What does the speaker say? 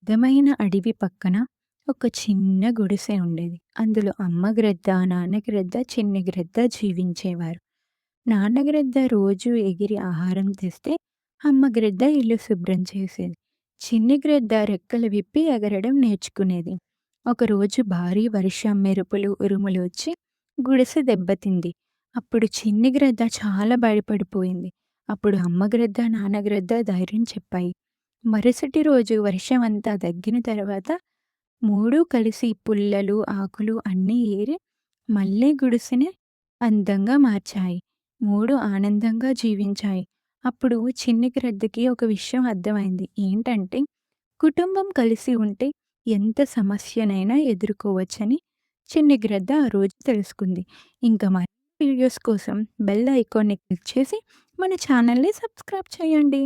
అందమైన అడవి పక్కన ఒక చిన్న గుడిసె ఉండేది. అందులో అమ్మ గ్రద్ద, నాన్న గ్రద్ద, చిన్ని గ్రద్ద జీవించేవారు. నాన్న గ్రద్ద రోజు ఎగిరి ఆహారం తెస్తే, అమ్మ గ్రద్ద ఇల్లు శుభ్రం చేసేది. చిన్ని గ్రద్ద రెక్కలు విప్పి ఎగరడం నేర్చుకునేది. ఒకరోజు భారీ వర్షం, మెరుపులు, ఉరుములు వచ్చి గుడిసె దెబ్బతింది. అప్పుడు చిన్ని గ్రద్ద చాలా భయపడిపోయింది. అప్పుడు అమ్మ గ్రద్ద, నాన్న గ్రద్ద ధైర్యం చెప్పాయి. మరుసటి రోజు వర్షమంతా తగ్గిన తర్వాత మూడూ కలిసి పుల్లలు, ఆకులు అన్నీ ఏరి మళ్ళీ గుడిసెని అందంగా మార్చాయి. మూడు ఆనందంగా జీవించాయి. అప్పుడు చిన్ని గ్రద్దకి ఒక విషయం అర్థమైంది. ఏంటంటే కుటుంబం కలిసి ఉంటే ఎంత సమస్యనైనా ఎదుర్కోవచ్చని చిన్ని గ్రద్ద ఆ రోజు తెలుసుకుంది. ఇంకా మరిన్ని వీడియోస్ కోసం బెల్ ఐకాన్ని క్లిక్ చేసి మన ఛానల్‌ని సబ్స్క్రైబ్ చేయండి.